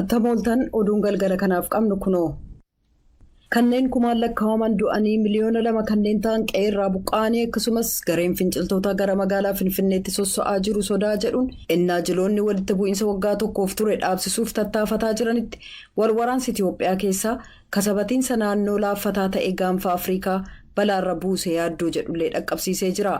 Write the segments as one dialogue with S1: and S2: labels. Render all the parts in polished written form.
S1: Attamooltan oduun galgala kanaaf qabnu kunoo. Kanneen kumaan lakkaa'aman du'anii miliyoona 2 kanneen ta'an qe'eerraa buqqa'anii akkasumas gareen finciltoota gara magaalaa Finfinneetti sossa'aa jiru sodaa jedhuun innaa jiloonni walitti bu'iinsa waggaa tokkoof ture dhaabsisuuf tattaafataa jiranitti walwaraansi Itiyoophiyaa keessaa kasabatiinsa naannoo laaffataa ta'e gaanfa Afrikaa balaarra buusee yaaddoo jedhullee dhaqqabsiisee jira.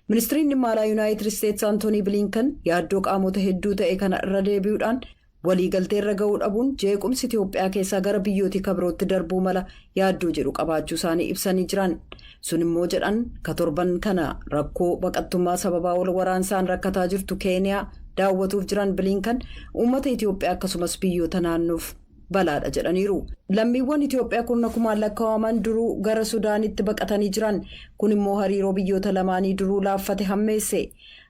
S1: Ministiriin dhimma alaa Yuunaayitid Isteetsi Antoonii Bilinkan yaaddoo qaamota hedduu ta'e kana irra deebi'uudhaan waliigaltee irra ga'uu dhabuun jeequmsi Itiyoophiyaa keessaa gara biyyootii kabirootti darbuu mala yaaddoo jedhu qabaachuu isaanii ibsanii jiran. Sun immoo jedhan torban kana rakkoo baqattummaa sababaa wal waraansaan rakkataa jirtu Keeniyaa daawwatuuf jiran Bilinkan uummata Itiyoophiyaa akkasumas biyyoota naannoof balaadha jedhaniiru. Lammiiwwan Itiyoophiyaa kurna kumaan lakkaa'aman duruu gara Sudaanitti baqatanii jiran kun immoo hariiroo biyyoota lamaanii duruu laaffate hammeesse.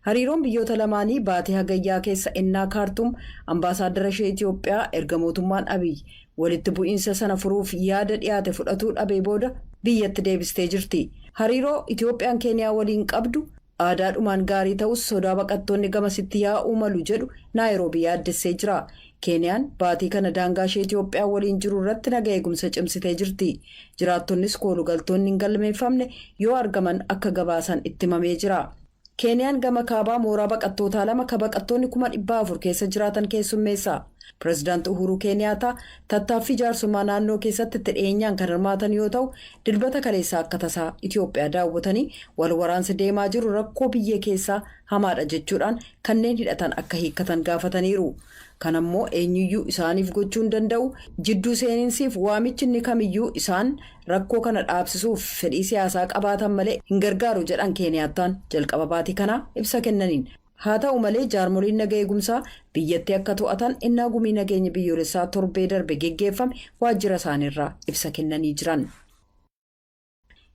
S1: Hariiroon biyyoota lamaanii baatii hagayyaa keessa innaa kaartuum ambaasaaddara ishee Itiyoophiyaa erga mootummaan Abiy walitti bu'iinsa sana furuuf yaada dhiyaate fudhatuu dhabee booda biyyatti deebistee jirti. Hariiroo Itiyoophiyaan Keeniyaa waliin qabdu aadaadhumaan gaarii ta'us sodaa baqattoonni gamasitti yaa'uu malu jedhu Naayiroobii yaaddessee jira. Keeniyaan baatii kana daangaa ishee Itiyoophiyaa waliin jiru irratti naga eegumsa cimsitee jirti. Jiraattonnis koolugaltoonni hin galmeeffamne yoo argaman akka gabaasan itti himamee jira. Keeniyaan gama kaabaa mooraa baqattootaa 2 baqattoonni 400 keessa jiraatan keessummeessa. Pireezidaantii Uhuru Keeniyaataa tattaaffii jaarsummaa naannoo keessatti itti dhiyeenyaan kan hirmaatan yoo ta'u dilbata kaleessaa akka tasaa Itiyoophiyaa daawwatanii wal waraansi deemaa jiru rakkoo biyya keessaa hamaadha jechuudhaan kanneen hidhatan akka hiikkatan gaafataniiru. Kan ammoo eenyuyyuu isaaniif gochuu hin danda'u jidduu seeninsiif waamichi inni kamiyyuu isaan rakkoo kana dhaabsisuuf fedhii siyaasaa qabaatan malee hin gargaaru jedhan Keeniyaataan jalqaba baatii kanaa ibsa kennaniin. Haa ta'u malee jaarmoliin naga eegumsaa biyyatti akka to'atan innaa gumii nageenya biyyoolessaa torbee darbe geggeeffame waajjira isaaniirraa ibsa kennanii jiran.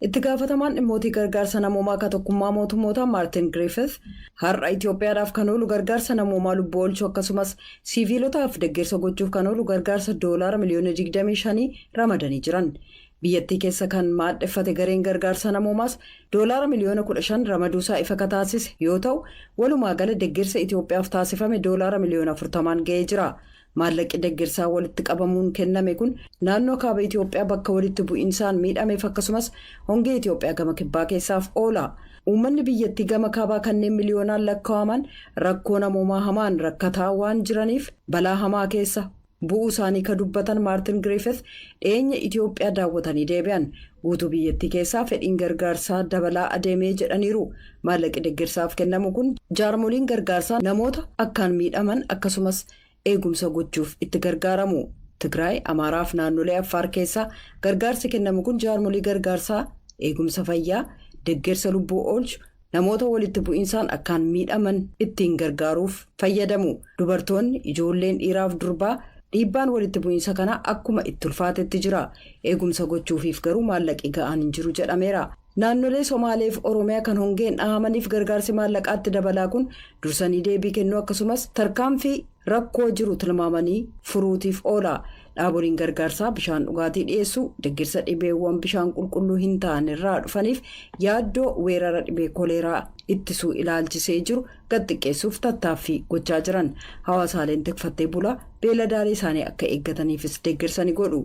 S1: Itti gaafatamaan dhimmootii gargaarsa namoomaa akka tokkummaa mootummootaa Maartin Griffith har'a Itiyoophiyaadhaaf kan oolu gargaarsa namoomaa lubbuu oolchuu akkasumas siiviilotaaf deeggarsa gochuuf kan oolu gargaarsa $25 miliyoona ramadanii jiran. Biyyattii keessa kan maadheffate gareen gargaarsa namoomaas $15 miliyoona ramaduusaa ifa taasise yoo ta'u walumaa gala deeggarsa Itiyoophiyaaf taasifame $40 miliyoona 40 ga'ee jira. Maallaqi deeggarsaa walitti qabamuun kenname kun naannoo kaaba Itiyoophiyaa bakka walitti bu'iinsaan miidhameef akkasumas hongee Itiyoophiyaa gama kibbaa keessaaf oola. Uummanni biyyattii gama kaabaa kanneen miliyoonaan lakkaa'aman rakkoo namoomaa hamaan rakkataa waan jiraniif balaa hamaa keessa bu'uu isaanii ka dubbatan Maartin Griffith dhiyeenya Itiyoophiyaa daawwatanii deebi'an guutuu biyyattii keessaa fedhiin gargaarsaa dabalaa adeemee jedhaniiru. Maallaqi deeggarsaaf kennamu kun jaarmoliin gargaarsaa namoota akkaan miidhaman akkasumas eegumsa gochuuf itti gargaaramu. Tigraay, Amaaraaf naannolee Affaar keessaa gargaarsi kennamu kun jaarmolii gargaarsaa eegumsa fayyaa, deeggarsa lubbuu oolchu, namoota walitti bu'iinsaan akkaan miidhaman ittiin gargaaruuf fayyadamu. Dubartoonni, ijoolleen dhiiraaf durbaa dhiibbaan walitti bu'iinsa kana akkuma itti ulfaatetti jira. Eegumsa gochuufiif garuu maallaqi ga'aan hin jiru jedhameera. Naannolee Somaaleef Oromiyaa kan hongeen dhahamaniif gargaarsi maallaqaatti dabalaa kun dursanii deebii kennuu akkasumas tarkaanfii rakkoo jiru tilmaamanii furuutiif oola. Dhaaboliin gargaarsaa bishaan dhugaatii dhiyeessuu deeggarsa dhibeewwan bishaan qulqulluu hin taane irraa dhufaniif yaaddoo weerara dhibee koleeraa ittisuu ilaalchisee jiru gad xiqqeessuuf tattaaffii gochaa jiran. Hawaasaaleen tikfattee bulaa beeladaalee isaanii akka eeggataniifis deeggarsa ni godhu.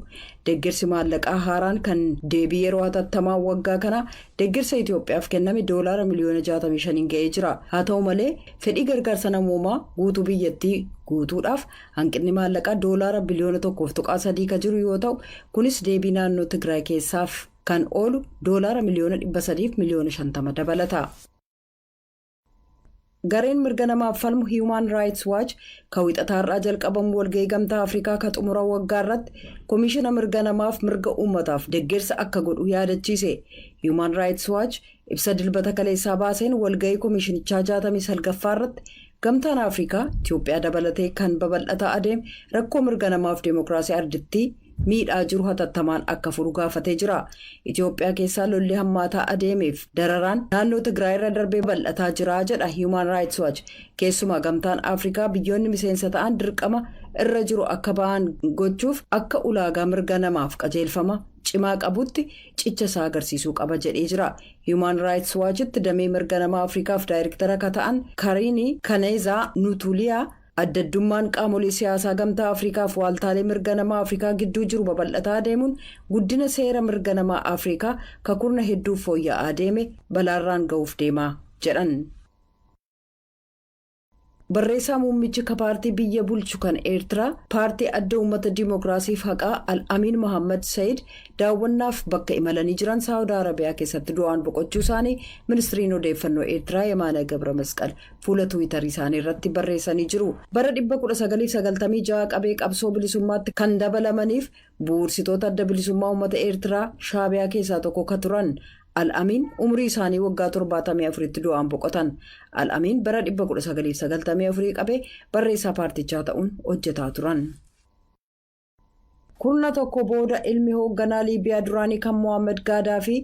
S1: Deeggarsi maallaqaa haaraan kan deebii yeroo hatattamaa waggaa kanaa deeggarsa Itiyoophiyaaf kenname $65 miliyoona ga'ee jira. Haa ta'u malee fedhii gargaarsa namoomaa guutuu biyyattii guutuudhaaf hanqinni maallaqaa $1 biliyoona 1.3 ka jiru yoo ta'u kunis deebii naannoo Tigraay keessaaf kan oolu $3 miliyoona 350 dabalata. Gareen mirga namaaf falmu Human Rights Watch ka wixataarraa jalqabamu walga'ii gamtaa Afrikaa ka xumura waggaa irratti koomishina mirga namaaf mirga uummataaf deeggarsa akka godhu yaadachiise. Human Rights Watch ibsa dilbata kaleessaa baaseen walga'ii koomishinichaa 69ffaa irratti gamtaan Afrikaa Itiyoophiyaa dabalatee kan babal'ataa adeeme rakkoo mirga namaaf deemokiraasii ardittii miidhaa jiru hatattamaan akka furu gaafatee jira. Itiyoophiyaa keessaa lolli hammaataa adeemeef dararaan naannoo Tigraay irra darbee bal'ataa jira jedha Human Rights Watch. Keessumaa gamtaan Afrikaa biyyoonni miseensa ta'an dirqama irra jiru akka ba'an gochuuf akka ulaagaa mirga namaaf qajeelfama cimaa qabutti cicha isaa agarsiisuu qaba jedhee jira. Human Rights Watchitti damee mirga namaa Afrikaaf daayirektara ka ta'an Karini Kanezaa Nutuliyaa Addaddummaan qaamolee siyaasaa gamtaa Afriikaaf waaltaalee mirga namaa Afriikaa gidduu jiru babal'ataa deemuun guddina seera mirga namaa Afriikaa kakurna hedduu fooyya'aa deeme balaarraan ga'uuf deema jedhan. Barreessaa muummichi paartii biyya bulchu kan Eertiraa paartii adda uummata Dimookiraasiif haqaa Al-Amiin Mohaammed Said daawwannaaf bakka imalanii jiran Saawud Arabiyaa keessatti du'aan boqochuu isaanii ministiriin odeeffannoo Eertiraa Yemaana Gabra Masqal fuula Tiwiitarii isaanii irratti barreessanii jiru. Bara 1996 qabee qabsoo bilisummaatti kan dabalamaniif bu'uursitoota adda bilisummaa uummata Eertiraa Shaabiyaa keessaa tokko ka turan. Al-Amiin umrii isaanii waggaa 74tti du'aan boqotan. Al-Amiin bara 1994 qabee barreessaa paartichaa ta'uun hojjetaa turan. Kurna tokko booda ilmi hoogganaa Liibiyaa duraanii kan Mohaammed Gaadaafi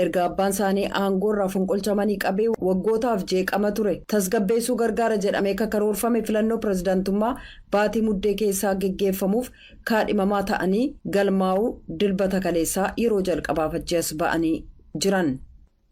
S1: erga abbaan isaanii aangoorraa fonqolchamanii qabee waggootaaf jeeqama ture. Tasgabbeessuu gargaara jedhamee karoorfame filannoo pirezidaantummaa baatii muddee keessaa geggeeffamuuf kaadhimamaa ta'anii galmaa'uu dilbata kaleessaa yeroo jalqabaaf achi as ba'anii jiran.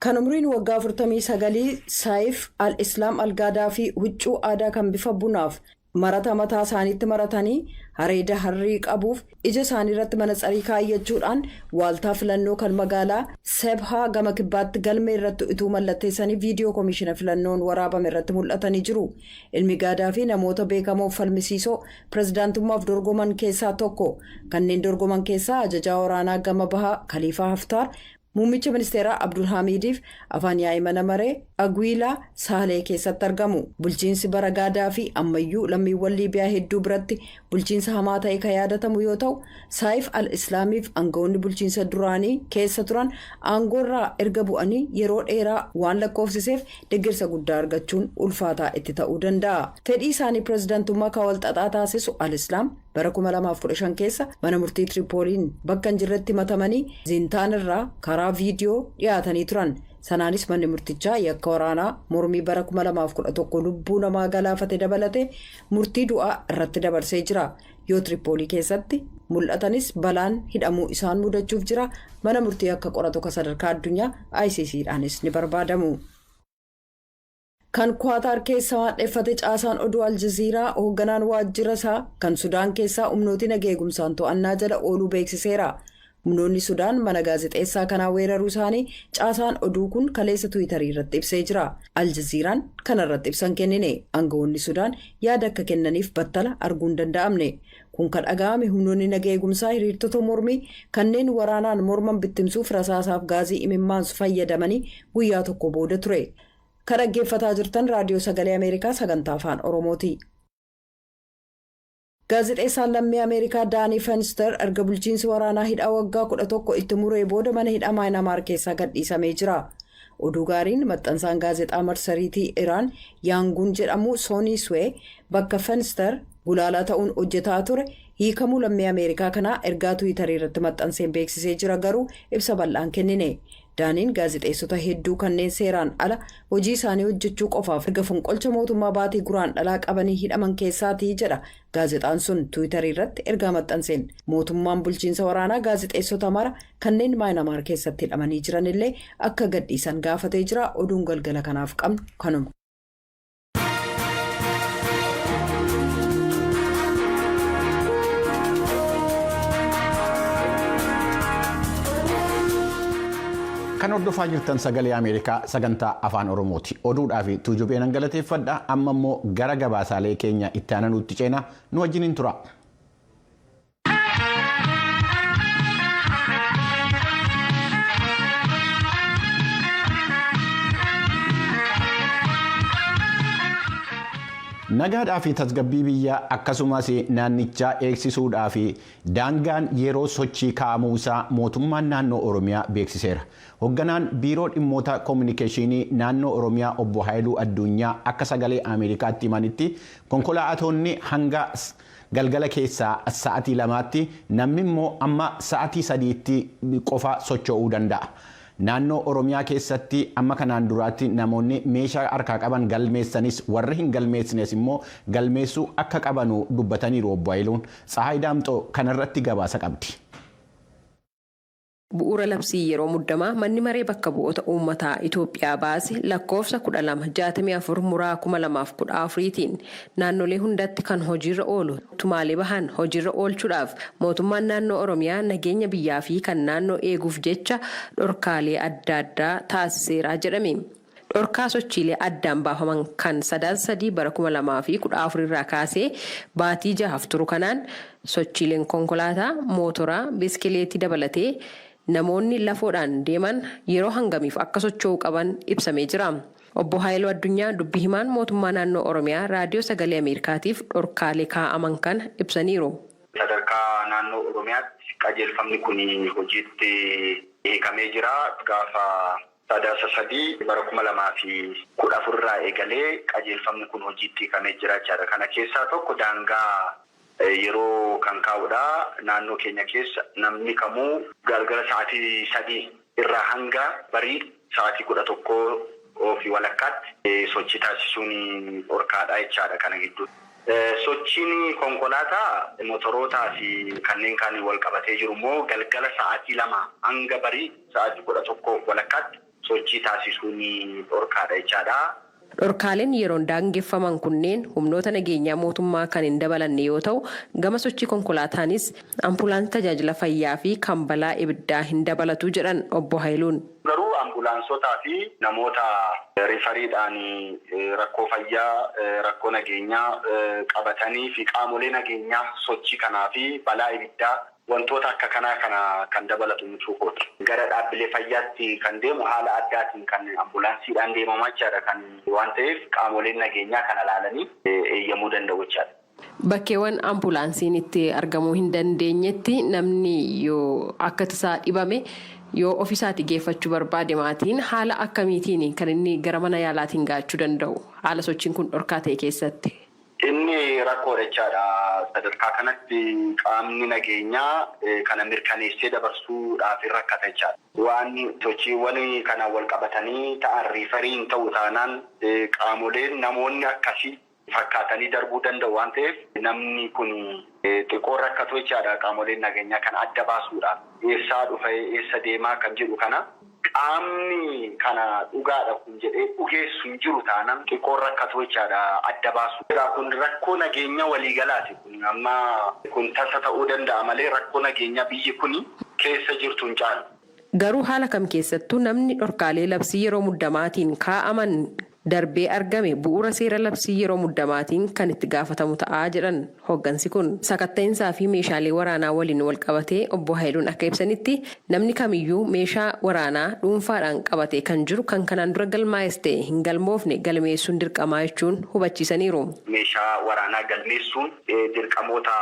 S1: Kan umriin waggaa 49 Saayif Al-Islaam Al-Gaadaafi huccuu aadaa kan bifa bunaaf marata mataa isaaniitti maratanii hareeda harrii qabuuf ija isaanii irratti manatsarii kaayyachuudhaan waaltaa filannoo kan magaalaa Sebhaa gama kibbaatti galmee irratti utuu mallatteessanii viidiyoo koomishina filannoon waraabame irratti mul'atanii jiru. Ilmi Gaadaafi namoota beekamoo falmisiisoo pirezidaantummaaf dorgoman keessaa tokko. Kanneen dorgoman keessaa ajajaa waraanaa gama bahaa Khaliifaa Haftaar, Muummicha ministeeraa Abdul Hamidiif afaan yaa'ii mana maree Agwiilaa Saalee keessatti argamu. Bulchiinsi bara Gaadaafi ammayyuu lammiiwwan Liibiyaa hedduu biratti bulchiinsa hamaa ta'e kan yaadatamu yoo ta'u, Saayif Al-Islaamiif aangawoonni bulchiinsa duraanii keessa turan aangoorraa erga bu'anii yeroo dheeraa waan lakkoofsiseef deeggarsa guddaa argachuun ulfaataa itti ta'uu danda'a. Fedhii isaanii pirezidaantummaa kan walxaxaa taasisu Al-Islaam bara 2015 keessa mana murtii Tripooliin bakka hin jirretti matamanii Zintaan irraa karaa viidiyoo dhiyaatanii turan. Sanaanis manni murtichaa yakka waraanaa mormii bara 2011 lubbuu namaa galaafate dabalate murtii du'aa irratti dabarsee jira. Yoo Tripoolii keessatti mul'atanis balaan hidhamuu isaan mudachuuf jira. Mana murtii akka qoratu sadarkaa addunyaa ICCdhaanis ni barbaadamu. Kan Kwaatar keessa waadheffate caasaan oduu Aljaziiraa hoogganaan waajjira isaa kan Sudaan keessaa humnooti nageegumsaan to'annaa jala ooluu beeksiseera. Humnoonni Sudaan mana gaazexeessaa kanaa weeraruu isaanii caasaan oduu kun kaleessa Tiwiitarii irratti ibsee jira. Aljaziiraan kana irratti ibsan kennine. Aangawoonni Sudaan yaada akka kennaniif battala arguun danda'amne. Kun kan dhaga'ame humnoonni nageegumsaa hiriirtota mormii kanneen waraanaan morman bittimsuuf rasaasaaf gaazii imimmaansu fayyadamanii guyyaa tokko booda ture. Kan dhaggeeffataa jirtan raadiyoo sagalee Ameerikaa sagantaa afaan Oromooti. Gaazexeessaan lammii Ameerikaa Daanii Fenster erga bulchiinsi waraanaa hidhaa waggaa 11 itti muree booda mana hidhaa Maayinaamaar keessaa gadhiisamee jira. Oduu gaariin maxxansaan gaazexaa marsariitii Iraan Yaanguun jedhamu Soonii Swee bakka Fenster gulaalaa ta'uun hojjetaa ture hiikamuu lammii Ameerikaa kanaa ergaa Tiwiitarii irratti maxxanseen beeksisee jira garuu ibsa bal'aan kennine. Daaniin gaazexeessota hedduu kanneen seeraan ala hojii isaanii hojjechuu qofaaf erga fonqolcha mootummaa baatii guraandhalaa qabanii hidhaman keessaatii jedha. Gaazexaan sun Tiwiitarii irratti ergaa maxxanseen mootummaan bulchiinsa waraanaa gaazexeessota mara kanneen Maayinaamaar keessatti hidhamanii jiranillee akka gadhiisan gaafatee jira. Oduun galgala kanaaf qabnu kanuma.
S2: Kan hordofaa jirtan sagalee Ameerikaa sagantaa afaan Oromooti. Oduudhaa fi tuujubeen galateeffadha. Amma immoo gara gabaasaalee keenya itti aananuutti ceena nu wajjiniin tura. Nagaadhaa fi tasgabbii biyyaa akkasumas naannichaa eegsisuudhaa fi daangaan yeroo sochii kaa'amuu isaa mootummaan naannoo Oromiyaa beeksiseera. Hoogganaan biiroo dhimmoota koominikeeshinii naannoo Oromiyaa obbo Haayiluu Addunyaa akka sagalee Ameerikaatti himanitti konkolaatonni hanga galgala keessaa sa'aatii 2tti namni immoo amma sa'aatii 3tti qofa socho'uu danda'a. Naannoo Oromiyaa keessatti amma kanaan duraatti namoonni meeshaa harkaa qaban galmeessanis warri hin galmeessines immoo galmeessuu akka qabanu dubbataniiru obbo Haayiluun. Tsahaay Daamxoo kanarratti gabaasa qabdi.
S3: Bu'uura labsii yeroo muddamaa manni maree bakka bu'oota uummataa Itoophiyaa baase lakkoofsa 1264/2014tiin naannolee hundatti kan hojiirra oolu tumaalee bahan hojiirra oolchuudhaaf mootummaan naannoo Oromiyaa nageenya biyyaa fi kan naannoo eeguuf jecha dhorkaalee adda addaa taasiseera jedhame. Dhorkaa sochiilee addaan baafaman kan 3/2014 irraa kaasee baatii 6 turu kanaan sochiileen konkolaataa, mootoraa, biskileetii dabalatee namoonni lafoodhaan deeman yeroo hangamiif akka socho'uu qaban ibsamee jira. Obbo Haayiluu Addunyaa dubbii himaan mootummaa naannoo Oromiyaa raadiyoo sagalee Ameerikaatiif dhorkaalee kaa'aman kana ibsaniiru.
S4: Sadarkaa naannoo Oromiyaatti qajeelfamni kun hojiitti hiikamee jira. Gaafa 3/3/2014 irraa eegalee qajeelfamni kun hojiitti hiikamee jira jechaadha. Kana keessaa tokko daangaa yeroo kan kaa'udha. Naannoo keenya keessa namni kamuu galgala sa'aatii 3 irraa hanga barii sa'aatii 11 fi walakkaatti sochii taasisuun dhorkaadha jechaadha kana gidduu. Sochiin konkolaataa motorootaa fi kanneen kaan wal qabatee jiru immoo galgala sa'aatii 2 hanga barii sa'aatii 11 walakkaatti sochii taasisuun dhorkaadha jechaadha.
S3: Dhorkaaleen yeroon daangeffaman kunneen humnoota nageenyaa mootummaa kan hin dabalanne yoo ta'u, gama sochii konkolaataanis ambulaansii tajaajila fayyaa fi kan balaa ibiddaa hin dabalatu jedhan Obbo Haayiluun.
S4: Garuu ambulaansotaa fi namoota rifariidhaan rakkoo fayyaa, rakkoo nageenyaa qabatanii fi qaamolee nageenyaa sochii kanaa fi balaa ibiddaa wantoota akka kanaa kana kan dabalatu michuukooti. Gara dhaabbilee fayyaatti kan deemu haala addaatiin kan ambulaansiidhaan deemamaa jira kan waan ta'eef qaamoleen nageenyaa kana ilaalanii eeyyamuu danda'u jechaadha.
S3: Bakkeewwan ambulaansiin itti argamuu hin dandeenyetti namni yoo akka tasaa dhibame yoo ofiisaatti geeffachuu barbaade maatiin haala akkamiitiin kan inni gara mana yaalaatiin gaachuu danda'u haala sochiin kun dhorkaa ta'e keessatti?
S4: Inni rakkoodha jechaadha. Sadarkaa kanatti qaamni nageenyaa kana mirkaneessee dabarsuudhaaf rakkata jechaadha. Waan sochiiwwan kana wal qabatanii ta'an riifariin ta'u taanaan qaamoleen namoonni akkasii fakkaatanii darbuu danda'u waan ta'eef namni kun xiqqoo rakkatu jechaadha. Qaamoleen nageenyaa kana adda baasuudhaaf eessaa dhufa eessa deemaa kan jedhu kana qaamni kana dhugaadha kun jedhee dhugeessu hin jiru taanaan xiqqoo rakkatu jechaadha adda baasu. Kun rakkoo nageenya waliigalaati kun amma kun tasa ta'uu danda'a malee rakkoo nageenya biyyi kun keessa jirtu hin caalu.
S3: Garuu haala kam keessattuu namni dhorkaalee labsii yeroo muddamaatiin kaa'aman darbee argame bu'uura seera labsii yeroo muddamaatiin kan itti gaafatamu ta'aa jedhan hoggansi kun. Sakatta'insaa fi meeshaalee waraanaa waliin wal qabatee Obbo Haayiluun akka ibsanitti namni kamiyyuu meeshaa waraanaa dhuunfaadhaan qabatee kan jiru kan kanaan dura galmaa'es ta'e hin galmoofne galmeessuun dirqamaa jechuun hubachiisaniiru.
S4: Meeshaa waraanaa galmeessuun dirqamoota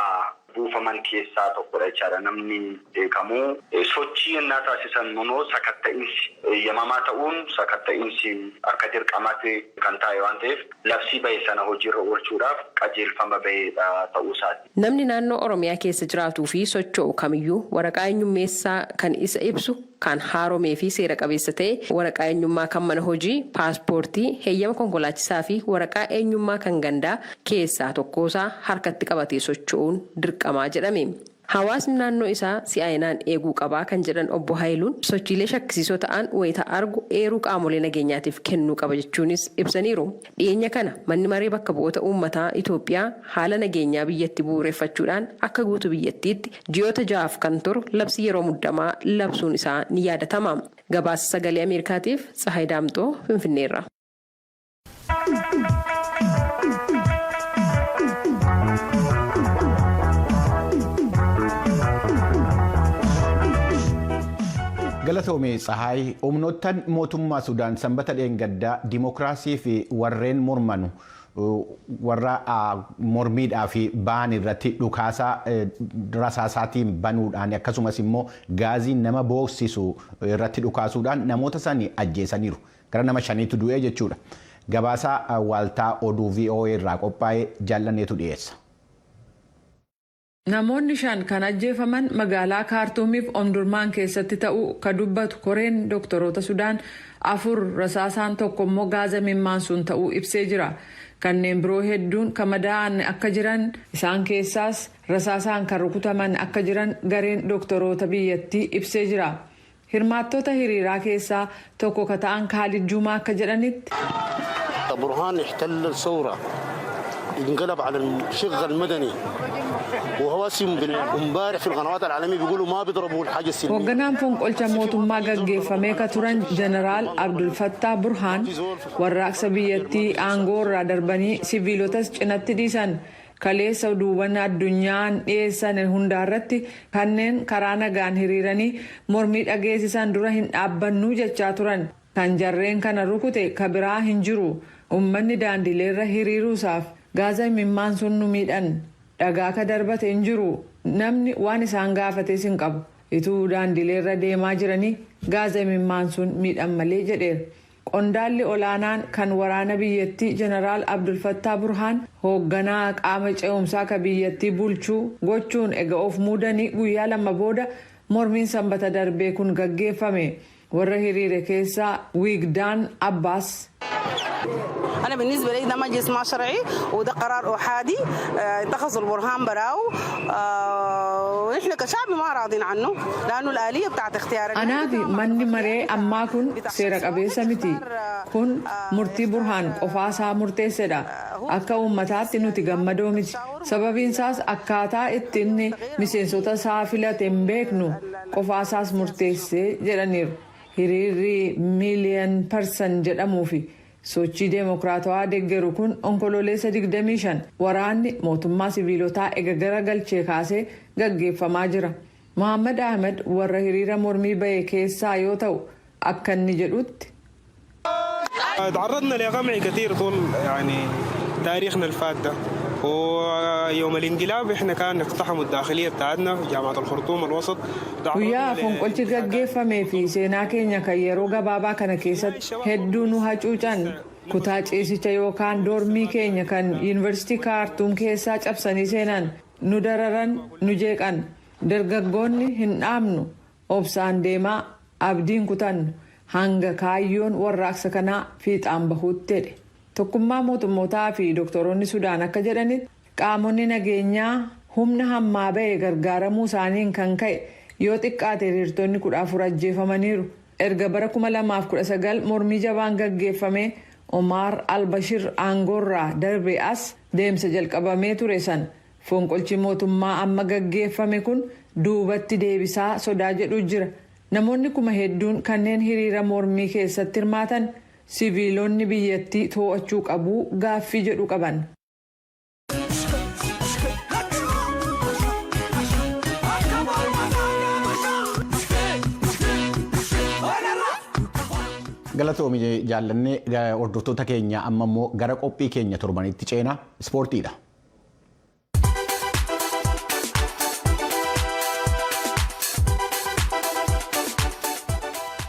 S4: buufaman keessaa tokkodha jechaadha. Namni beekamuu sochii innaa taasisan immoo sakatta'insi eeyyamamaa ta'uun sakatta'insi akka dirqamaatti kan taa'e waan ta'eef labsii bahe sana hojiirra oolchuudhaaf qajeelfama baheedha ta'uusaati.
S3: Namni naannoo Oromiyaa keessa jiraatuu fi socho'u kamiyyuu waraqaa eenyummeessaa kan isa ibsu kan haaromee fi seera qabeessa ta'e waraqaa eenyummaa kan mana hojii, paaspoortii, heeyyama konkolaachisaa fi waraqaa eenyummaa kan gandaa keessaa tokkosaa harkatti qabatee socho'uun dirqamaa jedhame. Hawaasni naannoo isaa si'aayinaan eeguu qabaa kan jedhan Obbo Haayiluun sochiilee shakkisiisoo ta'an wayita argu eeruu qaamolee nageenyaatiif kennuu qaba jechuunis ibsaniiru. Dhiyeenya kana manni maree bakka bu'oota uummataa Itoophiyaa haala nageenyaa biyyatti bu'uureffachuudhaan akka guutuu biyyattiitti ji'oota 6 kan turu labsii yeroo muddamaa labsuun isaa ni yaadatama. Gabaasa sagalee Ameerikaatiif Tsahaay Daamxoo Finfinneerra.
S2: Galatoomee Tsahaay humnoottan mootummaa Sudaan sanbata dheengaddaa dimokiraasii fi warreen mormanu warra mormiidhaa fi ba'an irratti dhukaasaa rasaasaatiin banuudhaan akkasumas immoo gaaziin nama booksisu irratti dhukaasuudhaan namoota sanii ajjeesaniiru. Gara nama 5tu du'ee jechuudha. Gabaasaa waaltaa ODUU VOA irraa qophaa'ee jaallaneetu dhiyeessa.
S5: Namoonni 5 kan ajjeefaman magaalaa Kaartuumiif Omdurmaan keessatti ta'uu ka dubbatu koreen doktoroota Sudaan 4 rasaasaan tokko immoo gaaza mimmaansuun ta'uu ibsee jira. Kanneen biroo hedduun kan madaa'an akka jiran isaan keessaas rasaasaan kan rukutaman akka jiran gareen doktoroota biyyattii ibsee jira. hirmaattota hiriiraa keessaa tokko ka ta'an Khalid Jumaa akka jedhanitti.
S6: برهان احتل الثورة انقلب على الشق المدني وهو اسم امبارح في القنوات العالمية بيقولوا ما بيضربوا الحاجة السلمية. Hoogganaan fonqolcha mootummaa gaggeeffamee ka turan Jeneraal Abdul Fattah Burhaan warraaqsa biyyattii aangoo irraa darbanii siviilotas cinatti dhiisan. Kaleessa duuban addunyaan dhiyeessan hundaarratti kanneen karaa nagaan hiriiranii mormii dhageessisan dura hin dhaabbannu jechaa turan. Kan jarreen kana rukute ka biraa hin jiru. Uummanni daandileerra hiriiruusaaf gaaza imimmaan sun nu miidhan. Dhagaa ka darbate hin jiru. Namni waan isaan gaafates hin qabu. Ituu daandileerra deemaa jiranii gaaza imimmaan sun miidhan malee jedheera. Qondaalli olaanaan kan waraana biyyattii Jeneraal Abdul Fattah Burhaan hoogganaa qaama ce'umsaa ka biyyattii bulchuu gochuun ega of muudanii guyyaa lama booda mormiin sanbata darbee kun gaggeeffame. warra hiriire keessaa Wiigdaan Abbaas.
S7: أنا بالنسبة لي ده مجلس ما شرعي وده قرار أحادي اتخذ البرهان براو ونحن كشعب ما راضين عنه لأنه الآلية بتاعت اختيار
S5: أنا في مني مري أما كن سيرك أبي سمتي كن مرتي برهان قفاسا مرتي سدا أكا أمتات نتجمدو مت سبب إنساس أكاتا إتني مسيسوتا سافلة تنبكنو قفاساس مرتي سي جرانير hiriirri miliyan% jedhamuu fi sochii deemokiraatawaa deeggaru kun onkololeessa 25 waraanni mootummaa siviilotaa ega garagalchee kaasee gaggeeffamaa jira. Mohammad Ahmed warra hiriira mormii bahe keessaa yoo ta'u akka inni jedhutti.
S8: تعرضنا لقمع كثير طول يعني تاريخنا الفات ويوم الانقلاب احنا كان نقتحم الداخليه بتاعتنا في جامعه الخرطوم الوسط.
S5: ويا fonqolchi gaggeeffamee fi seenaa keenya kan yeroo gabaabaa kana keessatti hedduu nu hacuucan kutaa ciisicha yookaan doormii keenya kan yuunivarsiitii kaartuum keessaa cabsanii seenan nu dararan nu jeeqan dargaggoonni hin dhaabnu obsaan deemaa abdiin kutannu hanga kaayyoon warraaqsa kanaa fiixaan bahuutti jedhe. Tokkummaa mootummootaa fi doktoroonni Sudaan akka jedhanitti qaamonni nageenyaa humna hammaa ba'e gargaaramuu isaaniin kan ka'e yoo xiqqaate hiriirtonni 14 ajjeefamaniiru. Erga bara 2019 mormii jabaan gaggeeffamee Omar al-Bashir aangoorraa darbee as deemsa jalqabamee ture san fonqolchi mootummaa amma gaggeeffame kun duubatti deebisaa sodaa jedhu jira. Namoonni kuma hedduun kanneen hiriira mormii keessatti hirmaatan siviilonni biyyattii to'achuu qabu gaaffii jedhu qaban.
S2: Galatoomii jaallannee hordoftoota keenya amma immoo gara qophii keenya torbanitti ceenaa ispoortiidha.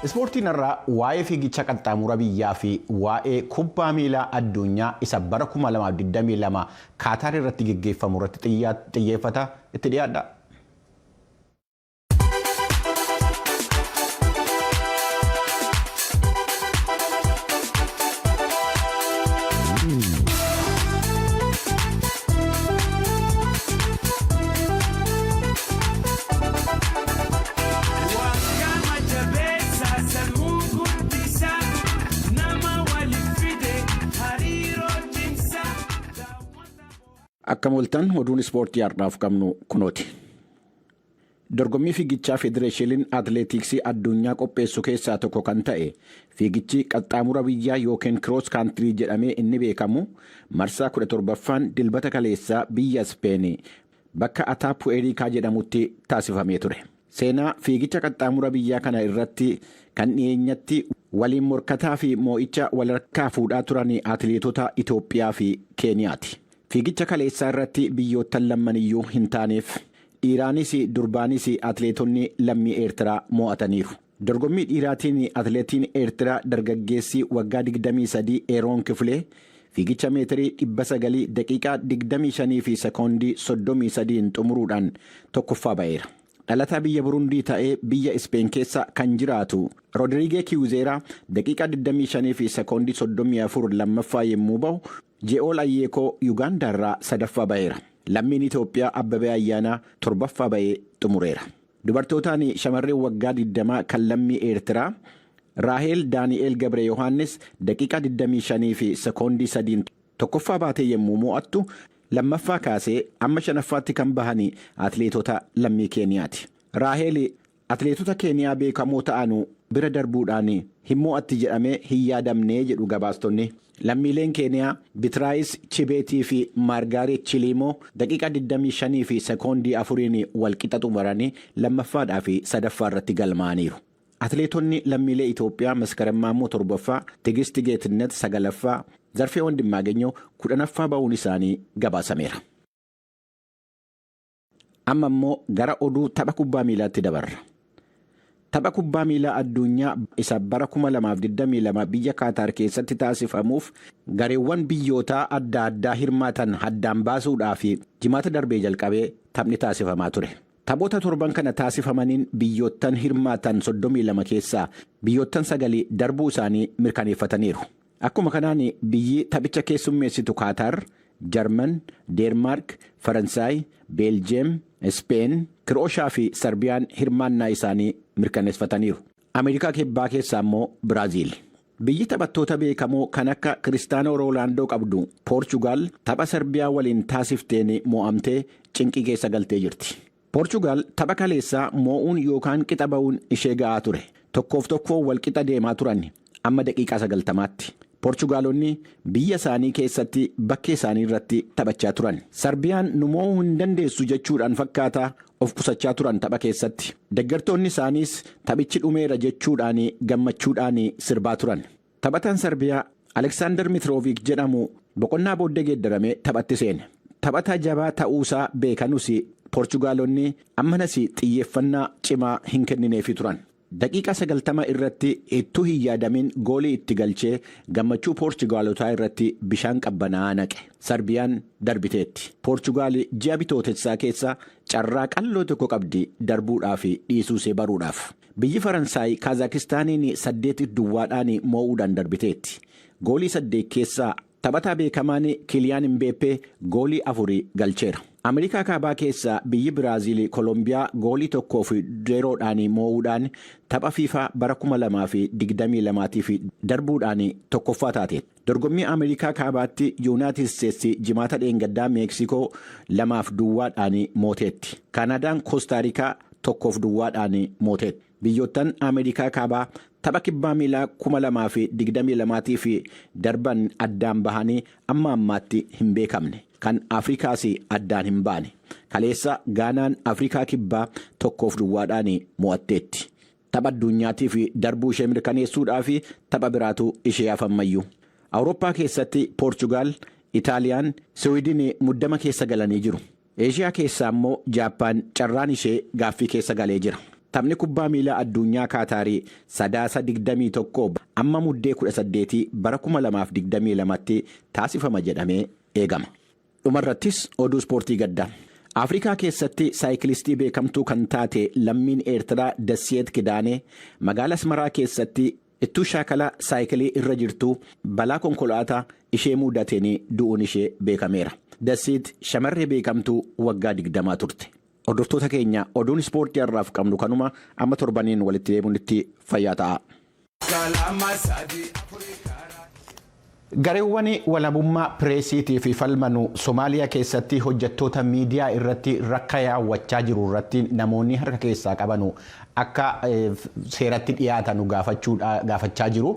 S2: Ispoortiin irraa waa'ee fiigicha qaxxaamura biyyaa fi waa'ee kubbaa miilaa addunyaa isa bara 2022 Kaataar irratti gaggeeffamu irratti xiyyeeffata itti dhiyaadha. Akka mul'atan oduun ispoortii har'aaf qabnu kunooti. Dorgommii fiigichaa Federeeshiniin Atileetiksii addunyaa qopheessu keessaa tokko kan ta'e fiigichi qaxxaamura biyyaa yookiin kiroos kaantirii jedhamee inni beekamu marsaa 17ffaan dilbata kaleessaa biyya Ispeenii bakka Ataapu Eriikaa jedhamutti taasifamee ture. Seenaa fiigicha qaxxaamura biyyaa kana irratti kan dhiyeenyatti waliin morkataa fi moo'icha walharkaa fuudhaa turan atileetota Itoophiyaa fi Keeniyaati. Fiigicha kaleessaa irratti biyyoottan lammaniyyuu hin taaneef dhiiraanis durbaanis atileetonni lammii Eertiraa mo'ataniiru. Dorgommii dhiiraatiin atileetiin Eertiraa dargaggeessi waggaa 23 Eeroon Kifilee fiigicha meetirii 900 daqiiqaa 25 fi sekoondii 33 xumuruudhaan tokkoffaa ba'eera. Dhalataa biyya Burundii ta'ee biyya Ispeen keessa kan jiraatu Roodiriigee Kiwuzeeraa daqiiqaa 25 fi sekoondii 34 lammaffaa yommuu ba'u Je'ool Ayyeekoo Yuugaandaa irraa sadaffaa ba'eera. Lammiin Itoophiyaa Abbabee Ayyaanaa torbaffaa ba'ee xumureera. Dubartootaan shamarreen waggaa 20 kan lammii Eertiraa Raaheel Daani'eel Gabre Yohaannis daqiiqaa 25 fi sekoondii 3 tokkoffaa baatee yommuu mo'attu lammaffaa kaasee amma shanaffaatti kan bahanii atileetota lammii Keeniyaati. Raaheel atileetota Keeniyaa beekamoo ta'anu bira darbuudhaan hin mo'atti jedhamee hin yaadamnee jedhu gabaastonni. Lammiileen Keeniyaa Bitiraayis Chibeetii fi Maargaaret Chiliimoo daqiiqaa 25 fi sekoondii 4 walqixa xumuranii lammaffaadhaa fi sadaffaa irratti galmaaniiru. Atileetonni lammiilee Itoophiyaa Maskaram Maammoo 7ffaa, Tigisti Geettinnet 9ffaa, Zarfee Wandimmaaganyoo 10ffaa ba'uun isaanii gabaasameera. Amma immoo gara oduu tapha kubbaa miilaatti dabarra. Tapha kubbaa miilaa addunyaa isa bara 2022 biyya Kaataar keessatti taasifamuuf gareewwan biyyootaa adda addaa hirmaatan addaan baasuudhaaf jimaata darbee jalqabee taphni taasifamaa ture. Taphoota torban kana taasifamaniin biyyoottan hirmaatan 32 keessaa biyyoottan 9 darbuu isaanii mirkaneeffataniiru. Akkuma kanaan biyyi taphicha keessummeessitu Kaataar, Jarman, Deermaark, Faransaay, Beeljeem, Ispeen, Kirooshaa fi Sarbiyaan hirmaannaa isaanii mirkaneeffataniiru. Ameerikaa kibbaa keessaa immoo Biraaziil. Biyyi taphattoota beekamoo kan akka Kiristaanoo Roolaandoo qabdu Poorchugaal tapha Sarbiyaa waliin taasifteen mo'amtee cinqii keessa galtee jirti. Poorchugaal tapha kaleessaa moo'uun yookaan qixa ba'uun ishee ga'aa ture. Tokkoof wal qixa deemaa turan amma daqiiqaa 90tti. Poorchugaalonni biyya isaanii keessatti bakkee isaanii irratti taphachaa turan. Sarbiyaan nu mo'uu hin dandeessu jechuudhaan fakkaataa of qusachaa turan tapha keessatti. Deeggartoonni isaaniis taphichi dhumeera jechuudhaan gammachuudhaan sirbaa turan. Taphataan Sarbiyaa Aleksaandar Mitrooviik jedhamu boqonnaa booddee geeddaramee taphatti seene. Taphataa jabaa ta'uusaa beekanus Poorchugaalonni ammanas xiyyeeffannaa cimaa hin kennineefi turan. Daqiiqaa 90 irratti ittuu hin yaadamin goolii itti galchee gammachuu Poorchugaalotaa irratti bishaan qabbanaa'aa naqe. Sarbiyaan darbiteetti. Poorchugaal ji'a bitootessaa keessa carraa qalloo tokko qabdi darbuudhaaf dhiisuusee baruudhaaf. Biyyi Faransaay Kaazakistaaniin 8-2 moo'uudhaan darbiteetti. Goolii 8 keessaa taphataa beekamaan Kiliyaan Mbeeppee goolii 4 galcheera. Ameerikaa kaabaa keessaa biyyi Biraaziil Kolombiyaa goolii 1-0 moo'uudhaan tapha FIFA bara 2022 darbuudhaan tokkoffaa taate. Dorgommii Ameerikaa kaabaatti Yuunaayitid Isteetsi jimaata dheengaddaa Meeksikoo 2-2 mooteetti. Kaanadaan Koostaarikaa 1-2 mooteetti. Biyyoottan Ameerikaa kaabaa tapha kibbaa miilaa 2022 fi darban addaan bahanii amma ammaatti hin beekamne. Kan Afrikaas addaan hin baane. Kaleessa Gaanaan Afrikaa kibbaa 1-2 mo'atteetti. Tapha addunyaatiif darbuu ishee mirkaneessuudhaa fi tapha biraatu ishee hafammayyuu. Awurooppaa keessatti Poorchugaal, Itaaliyaan, Siwiidin muddama keessa galanii jiru. Eeshiyaa keessaa immoo Jaappaan carraan ishee gaaffii keessa galee jira. Taphni kubbaa miilaa addunyaa Kaataarii sadaasa 21 amma muddee 18 bara 2022tti taasifama jedhamee eegama. Dhumarrattis oduu ispoortii gaddaa. Afrikaa keessatti saayikilistii beekamtuu kan taate lammiin Eertiraa Dasseet Kidaanee magaalaa Asmaraa keessatti ittuu shaakala saayikilii irra jirtu balaa konkolaataa ishee mudateen du'uun ishee beekameera. Dasseet shamarree beekamtuu waggaa 20 turte. Hordoftoota keenya oduun ispoortii har'aaf qabnu kanuma amma torbaniin walitti deemuunitti fayyaa ta'a. Gareewwan walabummaa pireesiitii fi falmanu Somaaliyaa keessatti hojjettoota miidiyaa irratti rakka yaawwachaa jiru irratti namoonni harka keessaa qabanu akka seeratti dhiyaatanu gaafachaa jiru.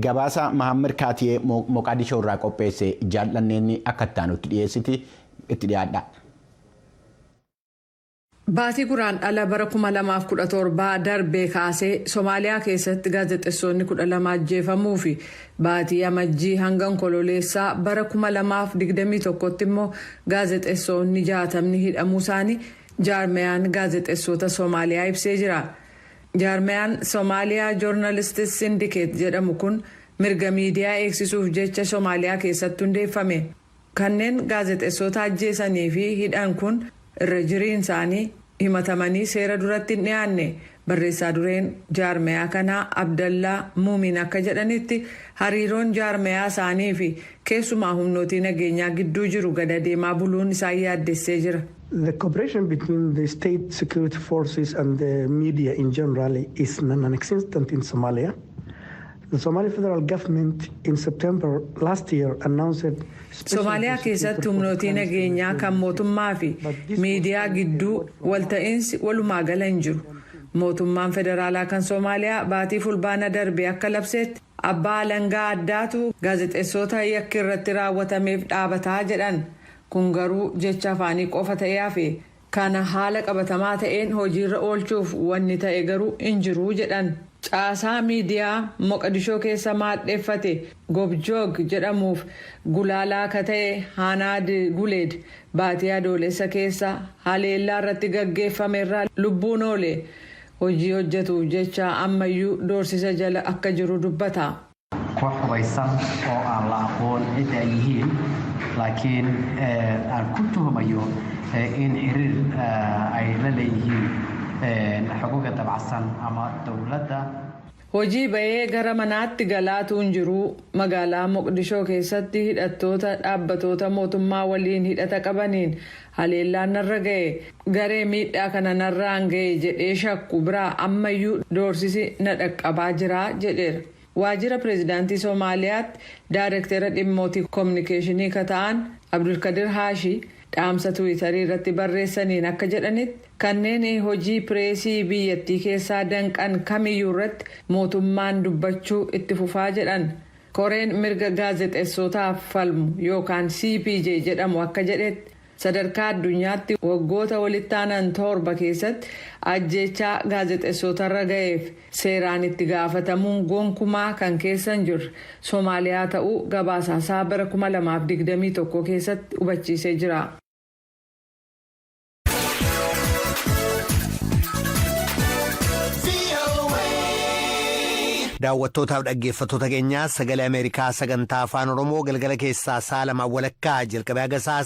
S2: Gabaasa Mahammad Kaatiyee Moqaadishoo irraa qopheesse jaallanneen akka ittaanutti dhiyeessiti itti dhiyaadha.
S5: Baatii Guraandhala bara 2017 darbee kaasee Somaaliyaa keessatti gaazexeessonni 12 ajjeefamuu fi baatii Amajjii hanga Onkololeessaa bara 2021tti immoo gaazexeessonni 60 hidhamuu isaanii jaarmiyaan gaazexeessota Somaaliyaa ibsee jira. Jaarmiyaan Somaaliyaa Joornaalistii Sindikeet jedhamu kun mirga miidiyaa eegsisuuf jecha Somaaliyaa keessatti hundeeffame. Kanneen gaazexeessota ajjeesanii fi hidhan kun irra jiriin isaanii himatamanii seera duratti hin dhiyaanne. Barreessaa dureen jaarmiyaa kanaa Abdallaa Muumin akka jedhanitti hariiroon jaarmiyaa isaanii fi keessumaa humnootii nageenyaa gidduu jiru gada deemaa buluun isaan yaaddessee jira.
S9: The cooperation between the state security forces and the media in general is non-existent in Somalia. The Somali federal government in September last year announced
S5: Somaaliyaa keessatti humnootii nageenyaa kan mootummaa fi miidiyaa gidduu walta'iinsi walumaa gala hin jiru. Mootummaan federaalaa kan Somaaliyaa baatii fulbaana darbe akka labseetti abbaa alangaa addaatu gaazexeessota yakki irratti raawwatameef dhaabataa jedhan. Kun garuu jecha afaanii qofa ta'ee hafe kana haala qabatamaa ta'een hojiirra oolchuuf wanni ta'e garuu hin jiru jedhan. Caasaa miidiyaa Moqdishoo keessa maadheeffate Gobjoog jedhamuuf gulaalaa akka ta'e Hanaad Guleed baatii adoolessa keessa haleellaa irratti gaggeeffamerraa lubbuun oole hojii hojjetuuf jecha ammayyuu doorsisa jala akka jiru dubbata.
S10: Koox hubaysan oo aan la aqoon cidda ay yihiin laakiin aan ku tuhmayo in xiriir ay la leeyihiin xuquuqda dabacsan ama dawladda.
S5: Hojii bahee gara manaatti galaatuu hin jiru. Magaalaa Moqdishoo keessatti hidhattoota dhaabbatoota mootummaa waliin hidhata qabaniin haleellaan narra ga'e garee miidhaa kana narraan ga'e jedhee shakku biraa ammayyuu doorsisi na dhaqqabaa jira jedheera. Waajjira pireezidaantii Somaaliyaatti daayirektara dhimmootii koominikeeshinii kan ta'an Abdulkadir Haashi dhaamsa Tiwiitarii irratti barreessaniin akka jedhanitti kanneen hojii pireesii biyyattii keessaa danqan kamiyyuu irratti mootummaan dubbachuu itti fufaa jedhan. Koreen mirga gaazexeessotaaf falmu yookaan CPJ jedhamu akka jedhetti sadarkaa addunyaatti waggoota walitti aanan 7 keessatti ajjeechaa gaazexeessotarra ga'eef seeraan itti gaafatamuun gonkumaa kan keessa hin jirre Somaaliyaa ta'uu gabaasaasaa bara 2021 keessatti hubachiisee jira.
S11: Daawwattootaaf dhaggeeffattoota keenyaa sagalee Ameerikaa sagantaa afaan Oromoo galgala keessaa sa'a 2 walakkaa jalqabee haga sa'a